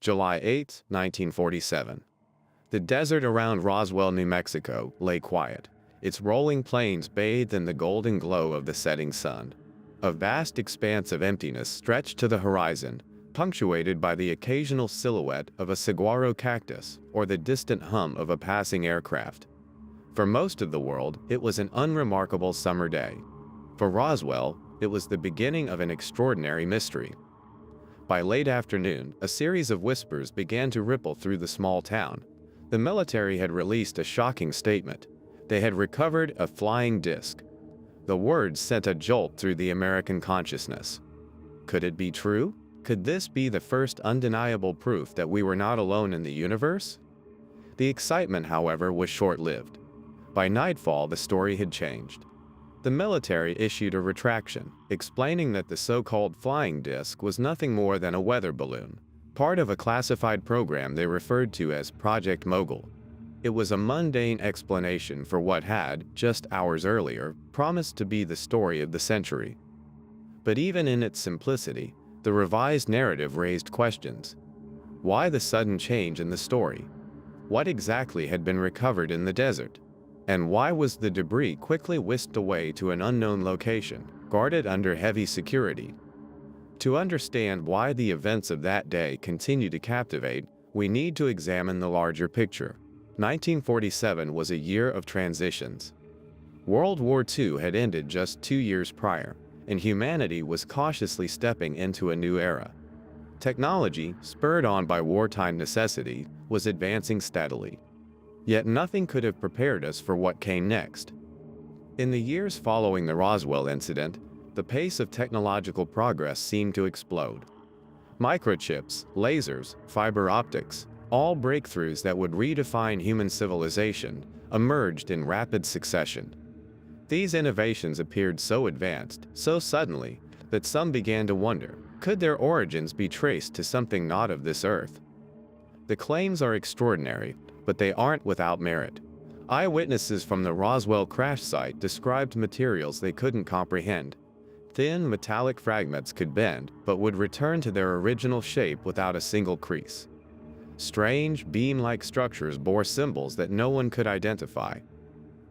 July 8, 1947. The desert around Roswell, New Mexico, lay quiet, its rolling plains bathed in the golden glow of the setting sun. A vast expanse of emptiness stretched to the horizon, punctuated by the occasional silhouette of a saguaro cactus or the distant hum of a passing aircraft. For most of the world, it was an unremarkable summer day. For Roswell, it was the beginning of an extraordinary mystery. By late afternoon, a series of whispers began to ripple through the small town. The military had released a shocking statement. They had recovered a flying disc. The words sent a jolt through the American consciousness. Could it be true? Could this be the first undeniable proof that we were not alone in the universe? The excitement, however, was short-lived. By nightfall, the story had changed. The military issued a retraction, explaining that the so-called flying disc was nothing more than a weather balloon, part of a classified program they referred to as Project Mogul. It was a mundane explanation for what had, just hours earlier, promised to be the story of the century. But even in its simplicity, the revised narrative raised questions. Why the sudden change in the story? What exactly had been recovered in the desert? And why was the debris quickly whisked away to an unknown location, guarded under heavy security? To understand why the events of that day continue to captivate, we need to examine the larger picture. 1947 was a year of transitions. World War II had ended just 2 years prior, and humanity was cautiously stepping into a new era. Technology, spurred on by wartime necessity, was advancing steadily. Yet nothing could have prepared us for what came next. In the years following the Roswell incident, the pace of technological progress seemed to explode. Microchips, lasers, fiber optics, all breakthroughs that would redefine human civilization, emerged in rapid succession. These innovations appeared so advanced, so suddenly, that some began to wonder, could their origins be traced to something not of this earth? The claims are extraordinary, but they aren't without merit. Eyewitnesses from the Roswell crash site described materials they couldn't comprehend. Thin metallic fragments could bend, but would return to their original shape without a single crease. Strange, beam-like structures bore symbols that no one could identify.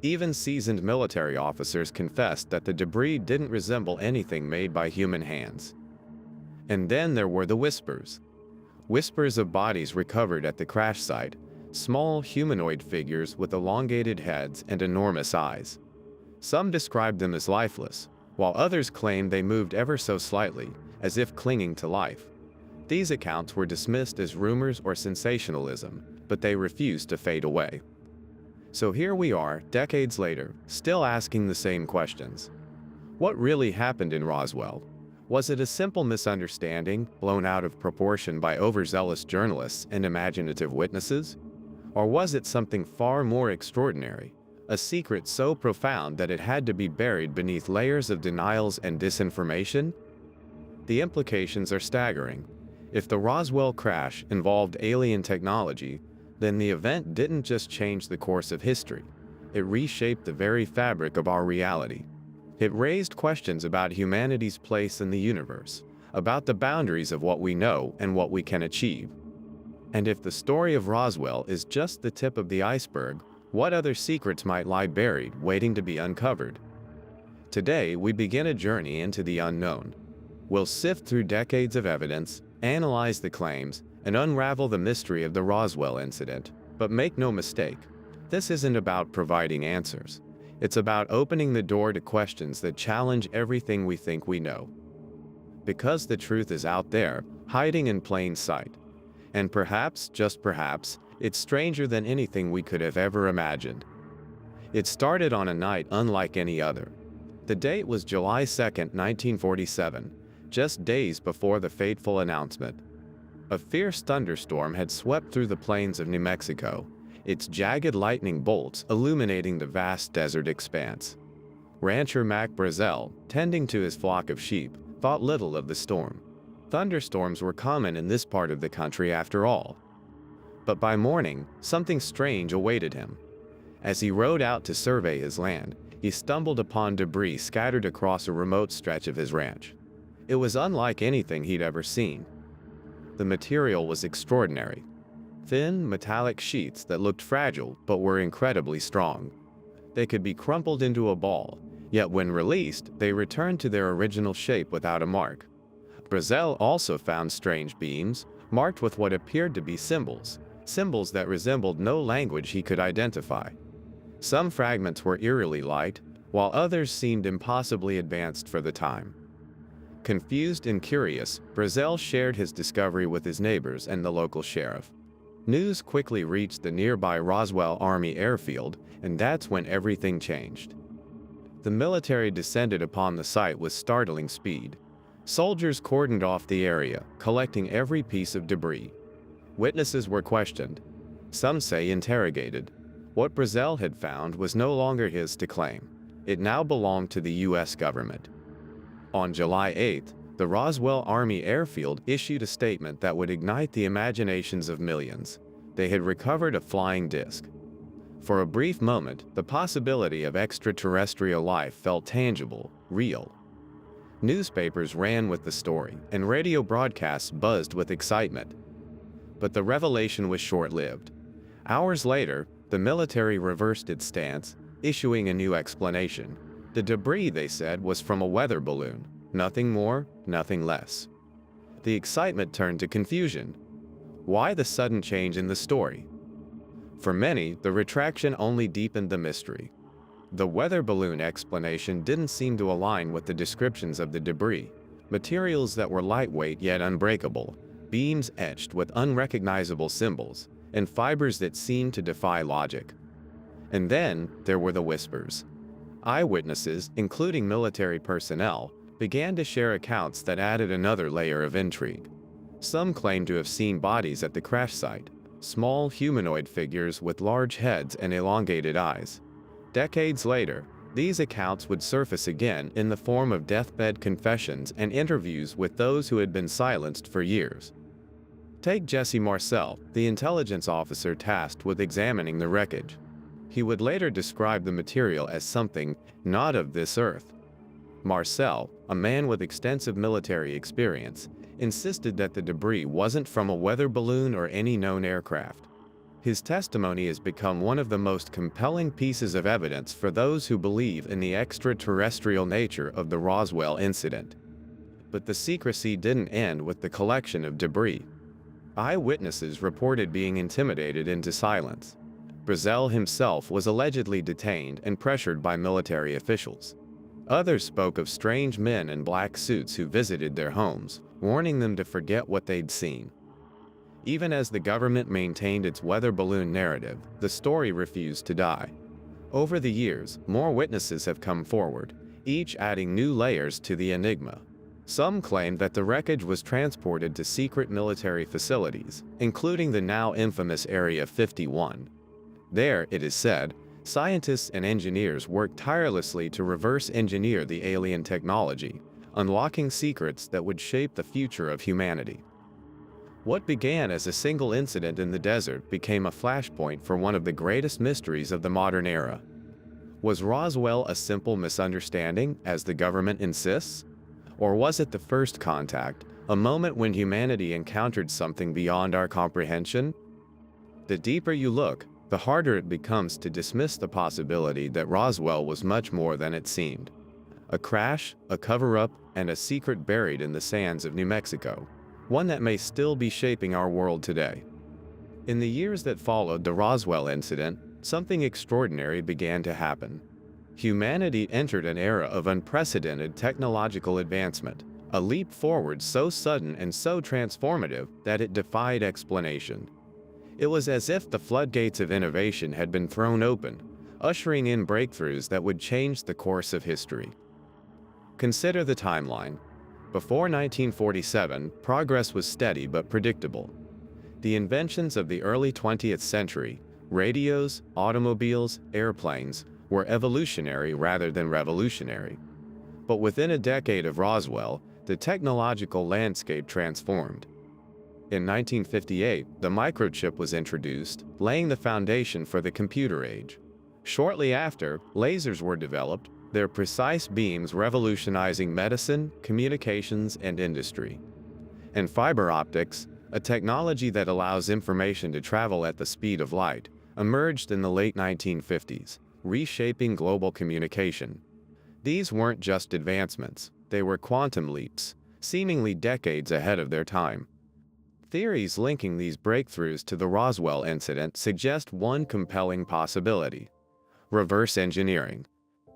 Even seasoned military officers confessed that the debris didn't resemble anything made by human hands. And then there were the whispers. Whispers of bodies recovered at the crash site, small humanoid figures with elongated heads and enormous eyes. Some described them as lifeless, while others claimed they moved ever so slightly, as if clinging to life. These accounts were dismissed as rumors or sensationalism, but they refused to fade away. So here we are, decades later, still asking the same questions. What really happened in Roswell? Was it a simple misunderstanding, blown out of proportion by overzealous journalists and imaginative witnesses? Or was it something far more extraordinary, a secret so profound that it had to be buried beneath layers of denials and disinformation? The implications are staggering. If the Roswell crash involved alien technology, then the event didn't just change the course of history. It reshaped the very fabric of our reality. It raised questions about humanity's place in the universe, about the boundaries of what we know and what we can achieve. And if the story of Roswell is just the tip of the iceberg, what other secrets might lie buried, waiting to be uncovered? Today, we begin a journey into the unknown. We'll sift through decades of evidence, analyze the claims, and unravel the mystery of the Roswell incident. But make no mistake, this isn't about providing answers. It's about opening the door to questions that challenge everything we think we know. Because the truth is out there, hiding in plain sight. And perhaps, just perhaps, it's stranger than anything we could have ever imagined. It started on a night unlike any other. The date was July 2, 1947, just days before the fateful announcement. A fierce thunderstorm had swept through the plains of New Mexico, its jagged lightning bolts illuminating the vast desert expanse. Rancher Mac Brazel, tending to his flock of sheep, thought little of the storm. Thunderstorms were common in this part of the country after all. But by morning, something strange awaited him. As he rode out to survey his land, he stumbled upon debris scattered across a remote stretch of his ranch. It was unlike anything he'd ever seen. The material was extraordinary. Thin, metallic sheets that looked fragile but were incredibly strong. They could be crumpled into a ball, yet when released, they returned to their original shape without a mark. Roswell also found strange beams, marked with what appeared to be symbols that resembled no language he could identify. Some fragments were eerily light, while others seemed impossibly advanced for the time. Confused and curious, Roswell shared his discovery with his neighbors and the local sheriff. News quickly reached the nearby Roswell Army airfield, and that's when everything changed. The military descended upon the site with startling speed. Soldiers cordoned off the area, collecting every piece of debris. Witnesses were questioned, some say interrogated. What Roswell had found was no longer his to claim. It now belonged to the U.S. government. On July 8, the Roswell Army airfield issued a statement that would ignite the imaginations of millions. They had recovered a flying disc. For a brief moment, the possibility of extraterrestrial life felt tangible, real. Newspapers ran with the story, and radio broadcasts buzzed with excitement. But the revelation was short-lived. Hours later, the military reversed its stance, issuing a new explanation. The debris, they said, was from a weather balloon. Nothing more, nothing less. The excitement turned to confusion. Why the sudden change in the story? For many, the retraction only deepened the mystery. The weather balloon explanation didn't seem to align with the descriptions of the debris. Materials that were lightweight yet unbreakable, beams etched with unrecognizable symbols, and fibers that seemed to defy logic. And then there were the whispers. Eyewitnesses, including military personnel, began to share accounts that added another layer of intrigue. Some claimed to have seen bodies at the crash site, small humanoid figures with large heads and elongated eyes. Decades later, these accounts would surface again in the form of deathbed confessions and interviews with those who had been silenced for years. Take Jesse Marcel, the intelligence officer tasked with examining the wreckage. He would later describe the material as something not of this earth. Marcel, a man with extensive military experience, insisted that the debris wasn't from a weather balloon or any known aircraft. His testimony has become one of the most compelling pieces of evidence for those who believe in the extraterrestrial nature of the Roswell incident. But the secrecy didn't end with the collection of debris. Eyewitnesses reported being intimidated into silence. Roswell himself was allegedly detained and pressured by military officials. Others spoke of strange men in black suits who visited their homes, warning them to forget what they'd seen. Even as the government maintained its weather balloon narrative, the story refused to die. Over the years, more witnesses have come forward, each adding new layers to the enigma. Some claim that the wreckage was transported to secret military facilities, including the now infamous Area 51. There, it is said, scientists and engineers worked tirelessly to reverse engineer the alien technology, unlocking secrets that would shape the future of humanity. What began as a single incident in the desert became a flashpoint for one of the greatest mysteries of the modern era. Was Roswell a simple misunderstanding, as the government insists? Or was it the first contact, a moment when humanity encountered something beyond our comprehension? The deeper you look, the harder it becomes to dismiss the possibility that Roswell was much more than it seemed. A crash, a cover-up, and a secret buried in the sands of New Mexico, one that may still be shaping our world today. In the years that followed the Roswell incident, something extraordinary began to happen. Humanity entered an era of unprecedented technological advancement, a leap forward so sudden and so transformative that it defied explanation. It was as if the floodgates of innovation had been thrown open, ushering in breakthroughs that would change the course of history. Consider the timeline. Before 1947, progress was steady but predictable. The inventions of the early 20th century, radios, automobiles, airplanes, were evolutionary rather than revolutionary. But within a decade of Roswell, the technological landscape transformed. In 1958, the microchip was introduced, laying the foundation for the computer age. Shortly after, lasers were developed, their precise beams revolutionizing medicine, communications, and industry. And fiber optics, a technology that allows information to travel at the speed of light, emerged in the late 1950s, reshaping global communication. These weren't just advancements, they were quantum leaps, seemingly decades ahead of their time. Theories linking these breakthroughs to the Roswell incident suggest one compelling possibility: reverse engineering.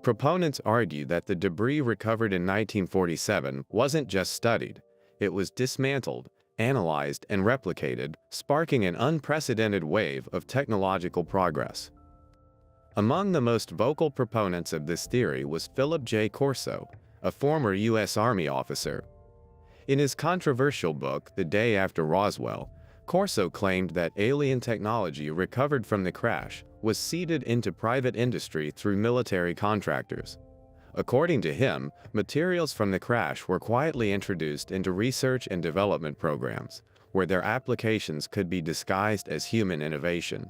Proponents argue that the debris recovered in 1947 wasn't just studied, it was dismantled, analyzed, and replicated, sparking an unprecedented wave of technological progress. Among the most vocal proponents of this theory was Philip J. Corso, a former U.S. Army officer. In his controversial book, The Day After Roswell, Corso claimed that alien technology recovered from the crash was seeded into private industry through military contractors. According to him, materials from the crash were quietly introduced into research and development programs, where their applications could be disguised as human innovation.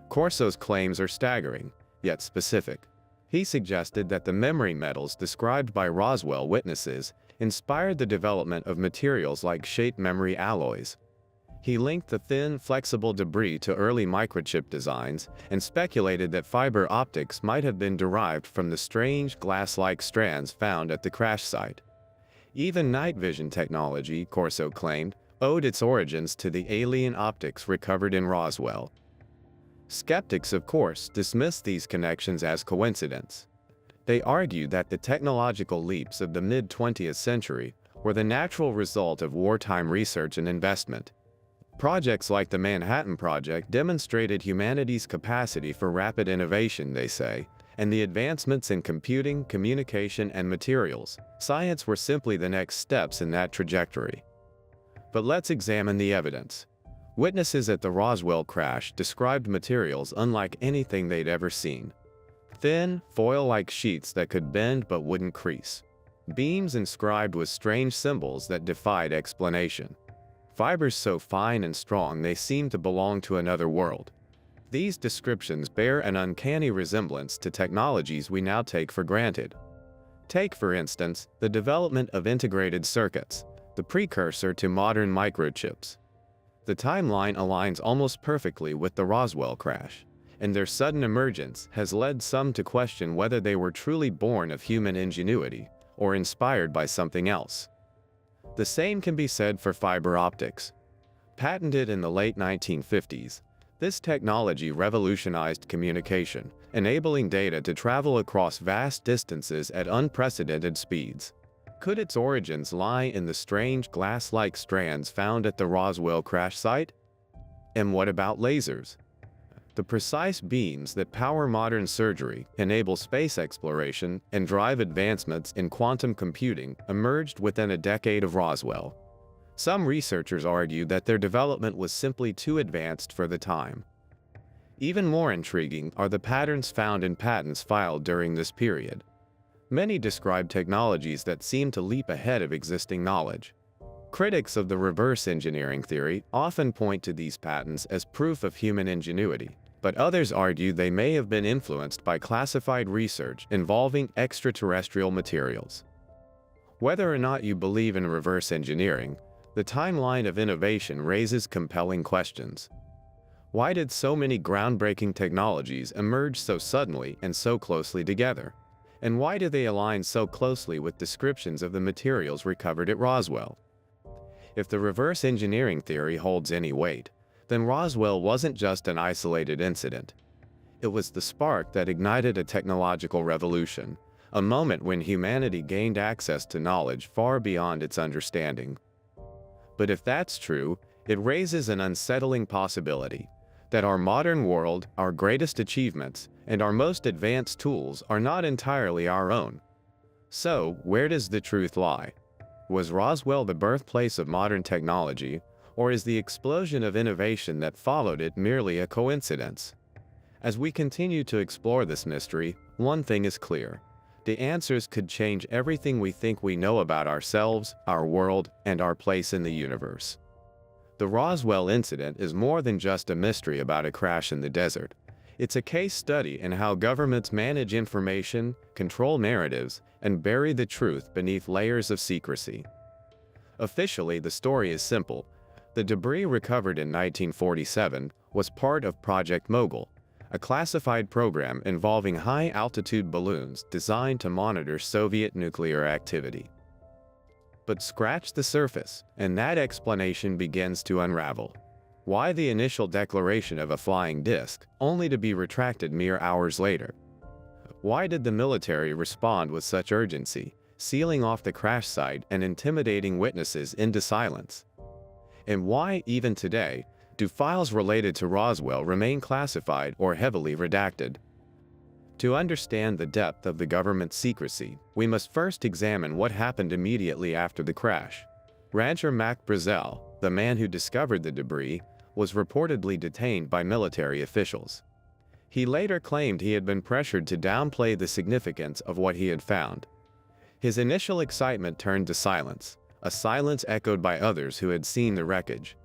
Corso's claims are staggering, yet specific. He suggested that the memory metals described by Roswell witnesses inspired the development of materials like shape memory alloys. He linked the thin, flexible debris to early microchip designs and speculated that fiber optics might have been derived from the strange glass-like strands found at the crash site. Even night vision technology, Corso claimed, owed its origins to the alien optics recovered in Roswell. Skeptics, of course, dismiss these connections as coincidence. They argue that the technological leaps of the mid-20th century were the natural result of wartime research and investment. Projects like the Manhattan Project demonstrated humanity's capacity for rapid innovation, they say, and the advancements in computing, communication, and materials science were simply the next steps in that trajectory. But let's examine the evidence. Witnesses at the Roswell crash described materials unlike anything they'd ever seen. Thin, foil-like sheets that could bend but wouldn't crease. Beams inscribed with strange symbols that defied explanation. Fibers so fine and strong they seemed to belong to another world. These descriptions bear an uncanny resemblance to technologies we now take for granted. Take, for instance, the development of integrated circuits, the precursor to modern microchips. The timeline aligns almost perfectly with the Roswell crash, and their sudden emergence has led some to question whether they were truly born of human ingenuity or inspired by something else. The same can be said for fiber optics. Patented in the late 1950s, this technology revolutionized communication, enabling data to travel across vast distances at unprecedented speeds. Could its origins lie in the strange glass-like strands found at the Roswell crash site? And what about lasers? The precise beams that power modern surgery, enable space exploration, and drive advancements in quantum computing emerged within a decade of Roswell. Some researchers argue that their development was simply too advanced for the time. Even more intriguing are the patterns found in patents filed during this period. Many describe technologies that seem to leap ahead of existing knowledge. Critics of the reverse engineering theory often point to these patents as proof of human ingenuity, but others argue they may have been influenced by classified research involving extraterrestrial materials. Whether or not you believe in reverse engineering, the timeline of innovation raises compelling questions. Why did so many groundbreaking technologies emerge so suddenly and so closely together? And why do they align so closely with descriptions of the materials recovered at Roswell? If the reverse engineering theory holds any weight, then Roswell wasn't just an isolated incident. It was the spark that ignited a technological revolution, a moment when humanity gained access to knowledge far beyond its understanding. But if that's true, it raises an unsettling possibility that our modern world, our greatest achievements, and our most advanced tools are not entirely our own. So, where does the truth lie? Was Roswell the birthplace of modern technology, or is the explosion of innovation that followed it merely a coincidence? As we continue to explore this mystery, one thing is clear: the answers could change everything we think we know about ourselves, our world, and our place in the universe. The Roswell incident is more than just a mystery about a crash in the desert. It's a case study in how governments manage information, control narratives, and bury the truth beneath layers of secrecy. Officially, the story is simple. The debris recovered in 1947 was part of Project Mogul, a classified program involving high-altitude balloons designed to monitor Soviet nuclear activity. But scratch the surface, and that explanation begins to unravel. Why the initial declaration of a flying disc, only to be retracted mere hours later? Why did the military respond with such urgency, sealing off the crash site and intimidating witnesses into silence? And why, even today, do files related to Roswell remain classified or heavily redacted? To understand the depth of the government's secrecy, we must first examine what happened immediately after the crash. Rancher Mac Brazel, the man who discovered the debris, was reportedly detained by military officials. He later claimed he had been pressured to downplay the significance of what he had found. His initial excitement turned to silence, a silence echoed by others who had seen the wreckage.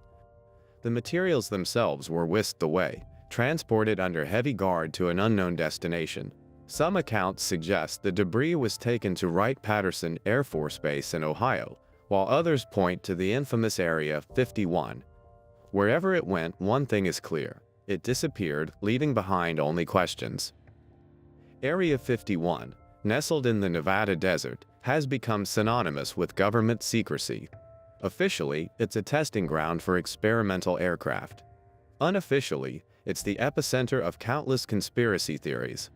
The materials themselves were whisked away, transported under heavy guard to an unknown destination. Some accounts suggest the debris was taken to Wright-Patterson Air Force Base in Ohio, while others point to the infamous Area 51. Wherever it went, one thing is clear: it disappeared, leaving behind only questions. Area 51, nestled in the Nevada desert, has become synonymous with government secrecy. Officially, it's a testing ground for experimental aircraft. Unofficially, it's the epicenter of countless conspiracy theories.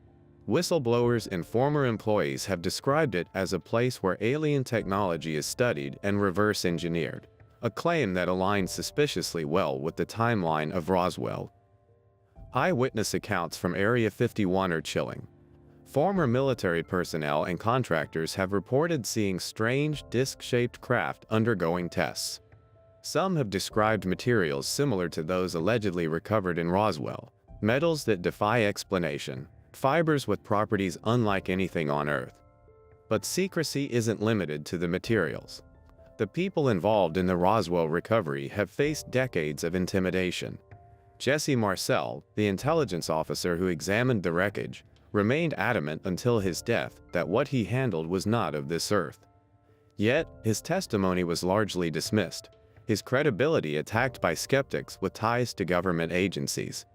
Whistleblowers and former employees have described it as a place where alien technology is studied and reverse engineered, a claim that aligns suspiciously well with the timeline of Roswell. Eyewitness accounts from Area 51 are chilling. Former military personnel and contractors have reported seeing strange, disc-shaped craft undergoing tests. Some have described materials similar to those allegedly recovered in Roswell, metals that defy explanation, fibers with properties unlike anything on Earth. But secrecy isn't limited to the materials. The people involved in the Roswell recovery have faced decades of intimidation. Jesse Marcel, the intelligence officer who examined the wreckage, remained adamant until his death that what he handled was not of this earth. Yet, his testimony was largely dismissed, his credibility attacked by skeptics with ties to government agencies.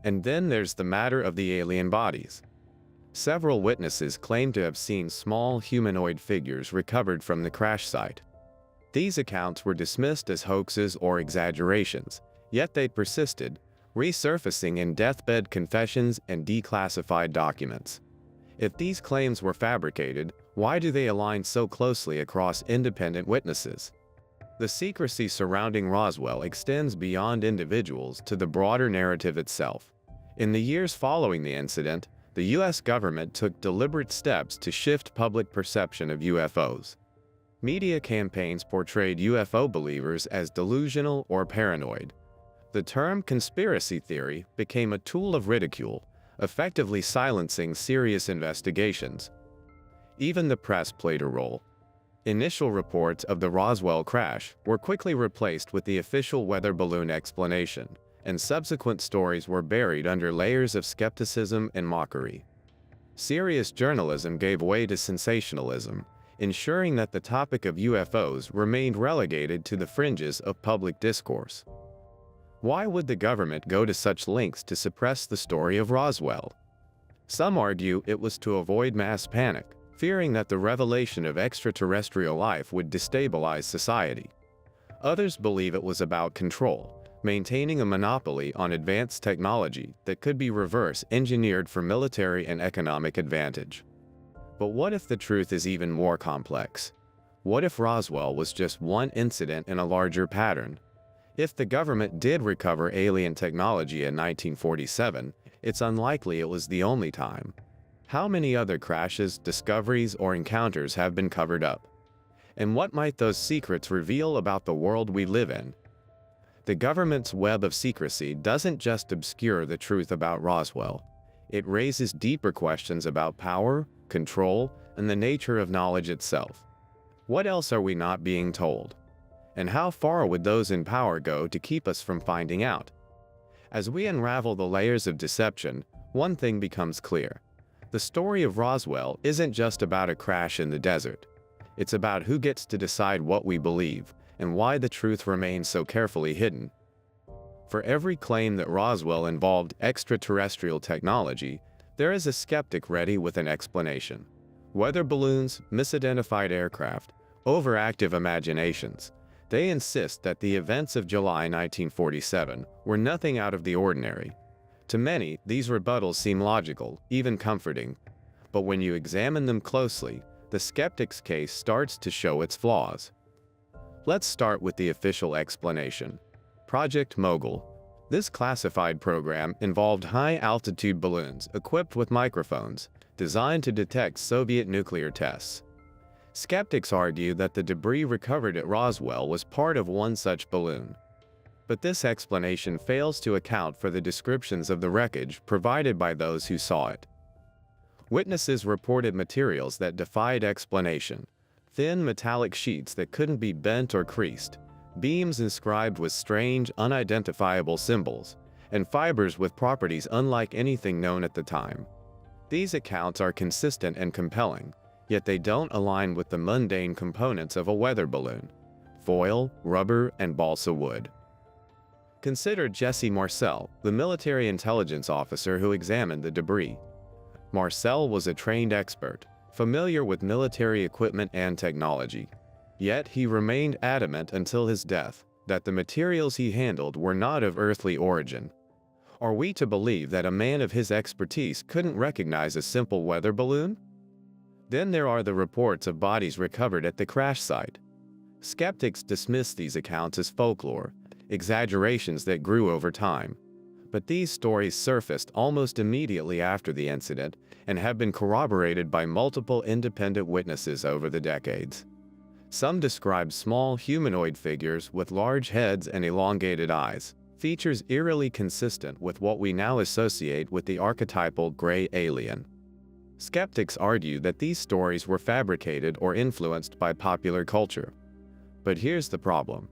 And then there's the matter of the alien bodies. Several witnesses claim to have seen small humanoid figures recovered from the crash site. These accounts were dismissed as hoaxes or exaggerations, yet they persisted, resurfacing in deathbed confessions and declassified documents. If these claims were fabricated, why do they align so closely across independent witnesses? The secrecy surrounding Roswell extends beyond individuals to the broader narrative itself. In the years following the incident, the U.S. government took deliberate steps to shift public perception of UFOs. Media campaigns portrayed UFO believers as delusional or paranoid. The term conspiracy theory became a tool of ridicule, effectively silencing serious investigations. Even the press played a role. Initial reports of the Roswell crash were quickly replaced with the official weather balloon explanation, and subsequent stories were buried under layers of skepticism and mockery. Serious journalism gave way to sensationalism, ensuring that the topic of UFOs remained relegated to the fringes of public discourse. Why would the government go to such lengths to suppress the story of Roswell? Some argue it was to avoid mass panic, fearing that the revelation of extraterrestrial life would destabilize society. Others believe it was about control, maintaining a monopoly on advanced technology that could be reverse engineered for military and economic advantage. But what if the truth is even more complex? What if Roswell was just one incident in a larger pattern? If the government did recover alien technology in 1947, it's unlikely it was the only time. How many other crashes, discoveries, or encounters have been covered up? And what might those secrets reveal about the world we live in? The government's web of secrecy doesn't just obscure the truth about Roswell. It raises deeper questions about power, control, and the nature of knowledge itself. What else are we not being told? And how far would those in power go to keep us from finding out? As we unravel the layers of deception, one thing becomes clear. The story of Roswell isn't just about a crash in the desert. It's about who gets to decide what we believe, and why the truth remains so carefully hidden. For every claim that Roswell involved extraterrestrial technology, there is a skeptic ready with an explanation. Weather balloons, misidentified aircraft, overactive imaginations. They insist that the events of July 1947 were nothing out of the ordinary. To many, these rebuttals seem logical, even comforting. But when you examine them closely, the skeptic's case starts to show its flaws. Let's start with the official explanation. Project Mogul. This classified program involved high-altitude balloons equipped with microphones, designed to detect Soviet nuclear tests. Skeptics argue that the debris recovered at Roswell was part of one such balloon. But this explanation fails to account for the descriptions of the wreckage provided by those who saw it. Witnesses reported materials that defied explanation: thin metallic sheets that couldn't be bent or creased, beams inscribed with strange, unidentifiable symbols, and fibers with properties unlike anything known at the time. These accounts are consistent and compelling, yet they don't align with the mundane components of a weather balloon: foil, rubber, and balsa wood. Consider Jesse Marcel, the military intelligence officer who examined the debris. Marcel was a trained expert, familiar with military equipment and technology. Yet he remained adamant until his death that the materials he handled were not of earthly origin. Are we to believe that a man of his expertise couldn't recognize a simple weather balloon? Then there are the reports of bodies recovered at the crash site. Skeptics dismiss these accounts as folklore, exaggerations that grew over time. But these stories surfaced almost immediately after the incident and have been corroborated by multiple independent witnesses over the decades. Some describe small humanoid figures with large heads and elongated eyes, features eerily consistent with what we now associate with the archetypal gray alien. Skeptics argue that these stories were fabricated or influenced by popular culture. But here's the problem.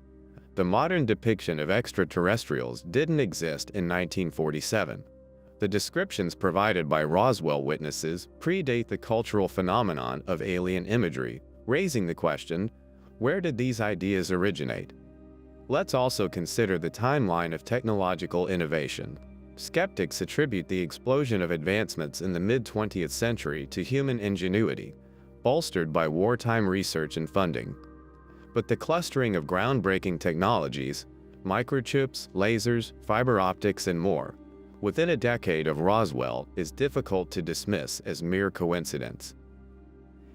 The modern depiction of extraterrestrials didn't exist in 1947. The descriptions provided by Roswell witnesses predate the cultural phenomenon of alien imagery, raising the question, where did these ideas originate? Let's also consider the timeline of technological innovation. Skeptics attribute the explosion of advancements in the mid-20th century to human ingenuity, bolstered by wartime research and funding. But the clustering of groundbreaking technologies, microchips, lasers, fiber optics, and more, within a decade of Roswell is difficult to dismiss as mere coincidence.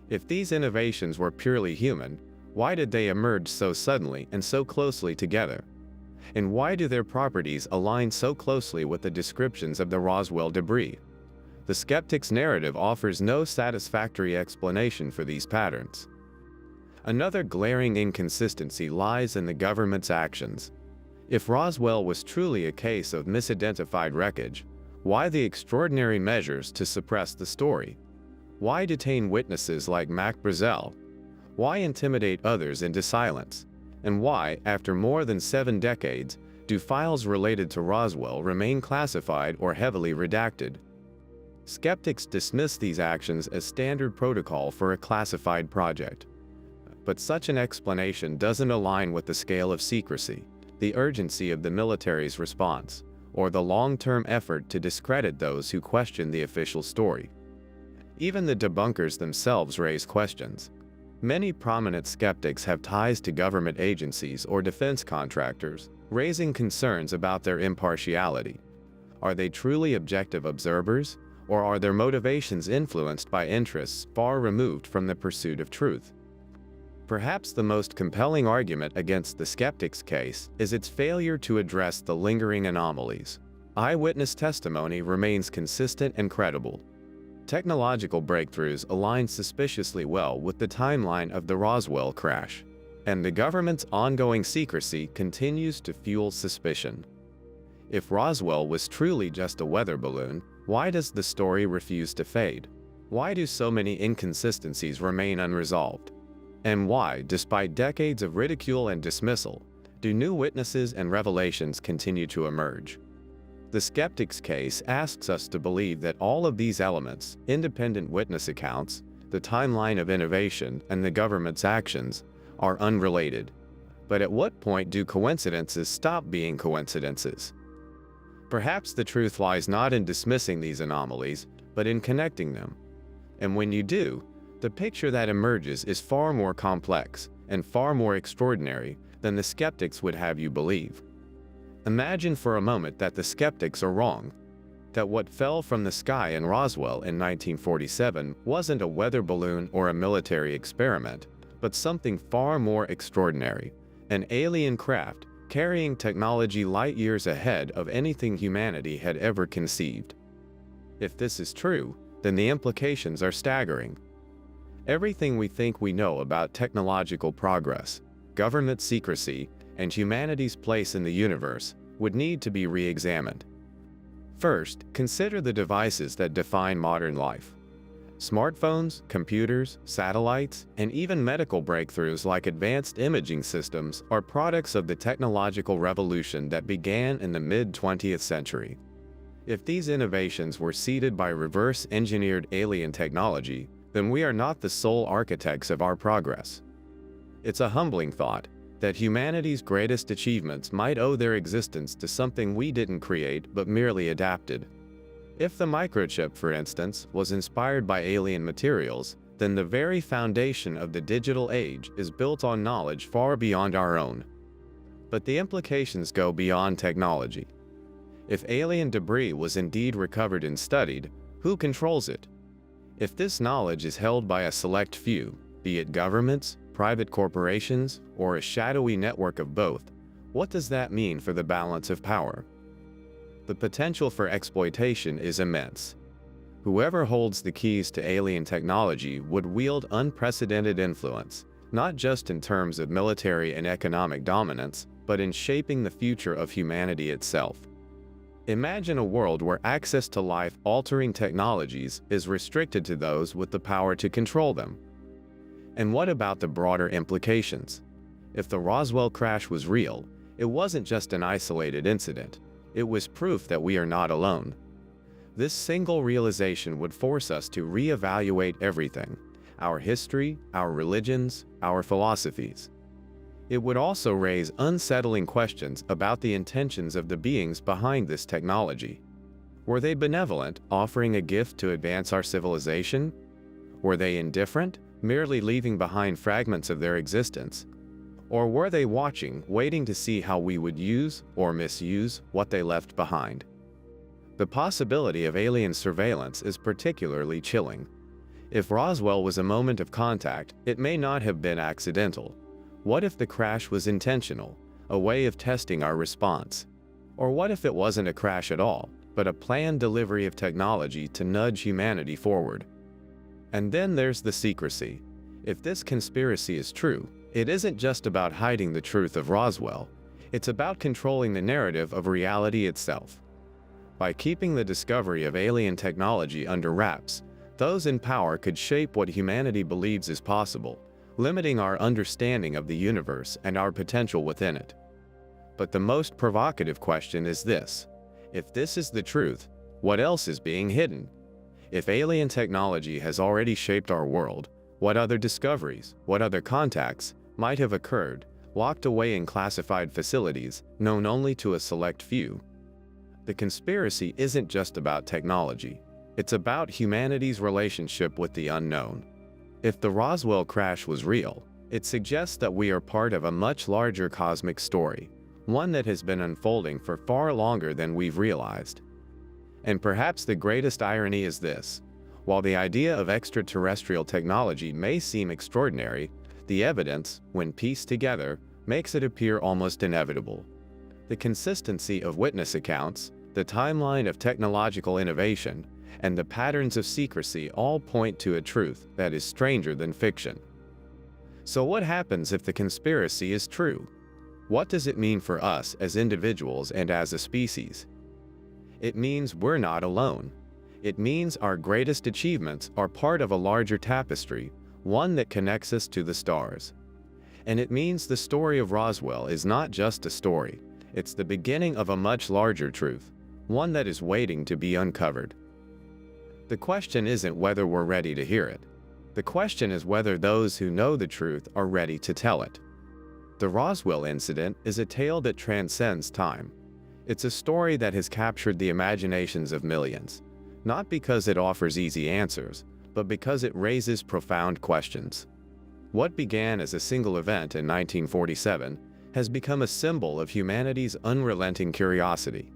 If these innovations were purely human, why did they emerge so suddenly and so closely together? And why do their properties align so closely with the descriptions of the Roswell debris? The skeptic's narrative offers no satisfactory explanation for these patterns. Another glaring inconsistency lies in the government's actions. If Roswell was truly a case of misidentified wreckage, why the extraordinary measures to suppress the story? Why detain witnesses like Mac Brazel? Why intimidate others into silence? And why, after more than 7 decades, do files related to Roswell remain classified or heavily redacted? Skeptics dismiss these actions as standard protocol for a classified project. But such an explanation doesn't align with the scale of secrecy, the urgency of the military's response, or the long-term effort to discredit those who question the official story. Even the debunkers themselves raise questions. Many prominent skeptics have ties to government agencies or defense contractors, raising concerns about their impartiality. Are they truly objective observers, or are their motivations influenced by interests far removed from the pursuit of truth? Perhaps the most compelling argument against the skeptic's case is its failure to address the lingering anomalies. Eyewitness testimony remains consistent and credible. Technological breakthroughs align suspiciously well with the timeline of the Roswell crash, and the government's ongoing secrecy continues to fuel suspicion. If Roswell was truly just a weather balloon, why does the story refuse to fade? Why do so many inconsistencies remain unresolved? And why, despite decades of ridicule and dismissal, do new witnesses and revelations continue to emerge? The skeptic's case asks us to believe that all of these elements, independent witness accounts, the timeline of innovation, and the government's actions, are unrelated. But at what point do coincidences stop being coincidences? Perhaps the truth lies not in dismissing these anomalies, but in connecting them. And when you do, the picture that emerges is far more complex and far more extraordinary than the skeptics would have you believe. Imagine for a moment that the skeptics are wrong, that what fell from the sky in Roswell in 1947 wasn't a weather balloon or a military experiment, but something far more extraordinary, an alien craft carrying technology light years ahead of anything humanity had ever conceived. If this is true, then the implications are staggering. Everything we think we know about technological progress, government secrecy, and humanity's place in the universe would need to be re-examined. First, consider the devices that define modern life. Smartphones, computers, satellites, and even medical breakthroughs like advanced imaging systems are products of the technological revolution that began in the mid-20th century. If these innovations were seeded by reverse-engineered alien technology, then we are not the sole architects of our progress. It's a humbling thought that humanity's greatest achievements might owe their existence to something we didn't create but merely adapted. If the microchip, for instance, was inspired by alien materials, then the very foundation of the digital age is built on knowledge far beyond our own. But the implications go beyond technology. If alien debris was indeed recovered and studied, who controls it? If this knowledge is held by a select few, be it governments, private corporations, or a shadowy network of both, what does that mean for the balance of power? The potential for exploitation is immense. Whoever holds the keys to alien technology would wield unprecedented influence, not just in terms of military and economic dominance, but in shaping the future of humanity itself. Imagine a world where access to life-altering technologies is restricted to those with the power to control them. And what about the broader implications? If the Roswell crash was real, it wasn't just an isolated incident. It was proof that we are not alone. This single realization would force us to reevaluate everything: our history, our religions, our philosophies. It would also raise unsettling questions about the intentions of the beings behind this technology. Were they benevolent, offering a gift to advance our civilization? Were they indifferent, merely leaving behind fragments of their existence? Or were they watching, waiting to see how we would use or misuse what they left behind? The possibility of alien surveillance is particularly chilling. If Roswell was a moment of contact, it may not have been accidental. What if the crash was intentional, a way of testing our response? Or what if it wasn't a crash at all, but a planned delivery of technology to nudge humanity forward? And then there's the secrecy. If this conspiracy is true, it isn't just about hiding the truth of Roswell. It's about controlling the narrative of reality itself. By keeping the discovery of alien technology under wraps, those in power could shape what humanity believes is possible, limiting our understanding of the universe and our potential within it. But the most provocative question is this: if this is the truth, what else is being hidden? If alien technology has already shaped our world, what other discoveries, what other contacts might have occurred, locked away in classified facilities known only to a select few? The conspiracy isn't just about technology. It's about humanity's relationship with the unknown. If the Roswell crash was real, it suggests that we are part of a much larger cosmic story, one that has been unfolding for far longer than we've realized. And perhaps the greatest irony is this: while the idea of extraterrestrial technology may seem extraordinary, the evidence, when pieced together, makes it appear almost inevitable. The consistency of witness accounts, the timeline of technological innovation, and the patterns of secrecy all point to a truth that is stranger than fiction. So what happens if the conspiracy is true? What does it mean for us as individuals and as a species? It means we're not alone. It means our greatest achievements are part of a larger tapestry, one that connects us to the stars. And it means the story of Roswell is not just a story, it's the beginning of a much larger truth, one that is waiting to be uncovered. The question isn't whether we're ready to hear it. The question is whether those who know the truth are ready to tell it. The Roswell incident is a tale that transcends time. It's a story that has captured the imaginations of millions, not because it offers easy answers, but because it raises profound questions. What began as a single event in 1947 has become a symbol of humanity's unrelenting curiosity,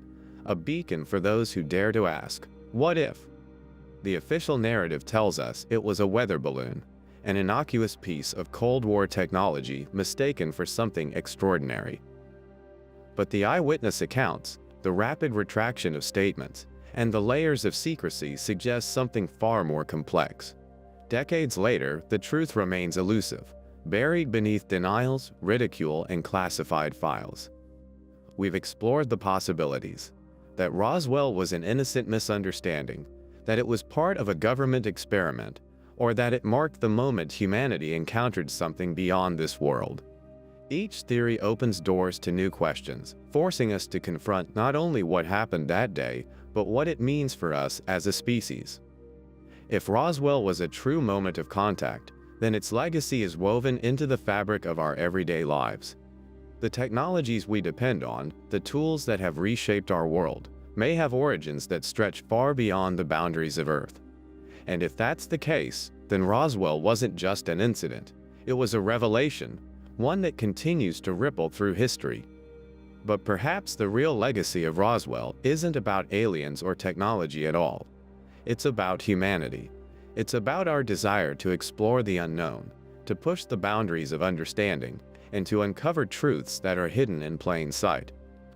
a beacon for those who dare to ask, what if? The official narrative tells us it was a weather balloon, an innocuous piece of Cold War technology mistaken for something extraordinary. But the eyewitness accounts, the rapid retraction of statements, and the layers of secrecy suggest something far more complex. Decades later, the truth remains elusive, buried beneath denials, ridicule, and classified files. We've explored the possibilities: that Roswell was an innocent misunderstanding, that it was part of a government experiment, or that it marked the moment humanity encountered something beyond this world. Each theory opens doors to new questions, forcing us to confront not only what happened that day, but what it means for us as a species. If Roswell was a true moment of contact, then its legacy is woven into the fabric of our everyday lives. The technologies we depend on, the tools that have reshaped our world, may have origins that stretch far beyond the boundaries of Earth. And if that's the case, then Roswell wasn't just an incident. It was a revelation, one that continues to ripple through history. But perhaps the real legacy of Roswell isn't about aliens or technology at all. It's about humanity. It's about our desire to explore the unknown, to push the boundaries of understanding, and to uncover truths that are hidden in plain sight.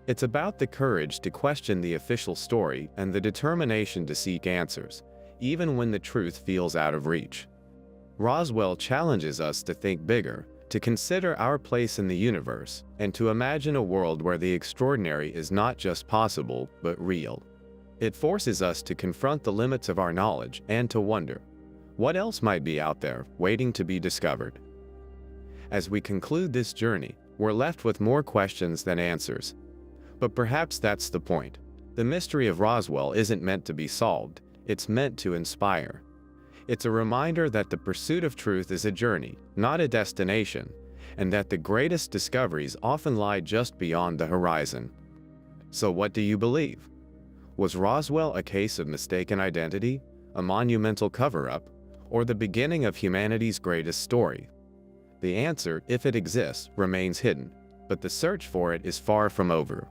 It's about the courage to question the official story and the determination to seek answers, even when the truth feels out of reach. Roswell challenges us to think bigger, to consider our place in the universe, and to imagine a world where the extraordinary is not just possible, but real. It forces us to confront the limits of our knowledge and to wonder, what else might be out there, waiting to be discovered? As we conclude this journey, we're left with more questions than answers. But perhaps that's the point. The mystery of Roswell isn't meant to be solved, it's meant to inspire. It's a reminder that the pursuit of truth is a journey, not a destination, and that the greatest discoveries often lie just beyond the horizon. So what do you believe? Was Roswell a case of mistaken identity, a monumental cover-up, or the beginning of humanity's greatest story? The answer, if it exists, remains hidden, but the search for it is far from over.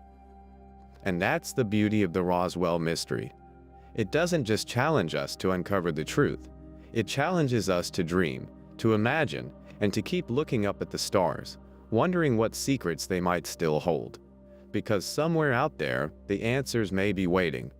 And that's the beauty of the Roswell mystery. It doesn't just challenge us to uncover the truth. It challenges us to dream, to imagine, and to keep looking up at the stars, wondering what secrets they might still hold. Because somewhere out there, the answers may be waiting,